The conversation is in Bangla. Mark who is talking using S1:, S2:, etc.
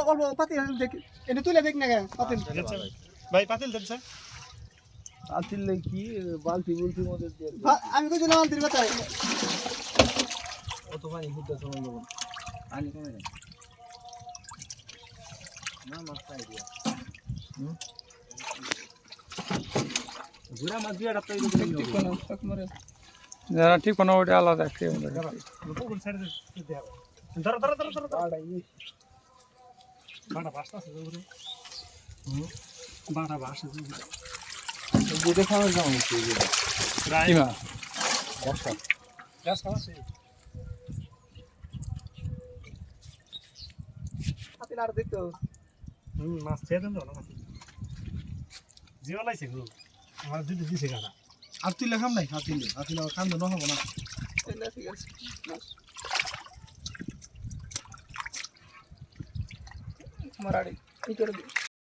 S1: অল্প পাতিল দেখ, এটা তুলে দেখ না কেন পাতিল।
S2: ভাই পাতিল দেন স্যার।
S3: পাতিল কি বালতি বুলতির মধ্যে দিয়ে
S1: আমি কইছিলাম বালতির কথা।
S3: কত পানি ফুটতে সময় দেবো পানি কমে যায় না মাছ খাই দিয়া ঘুরা মাছ দিয়ে রাখতে
S4: যারা ঠিক কোনো ওটা আলাদা খেয়ে
S2: কোন সাইডে দিতে হবে। ধরো ধরো ধরো ধরো। বাটা ভাসতা আছে উপরে। বাটা ভাসে উপরে।
S3: যেটা খাওয়া যাও হচ্ছে যেটা
S4: কি মা
S3: বর্ষা
S2: গ্যাস খাওয়া আছে।
S1: পাতিল আর দেখতো।
S2: মাছ ছেড়ে দেন তো না। জিও লাইছে গো। আমার দিদি দিছে গানা।
S3: আর তুই লেখাম নাই হাতিলে কান্দ ন হবো না
S1: ঠিক আছে। মারাড়ি এই করে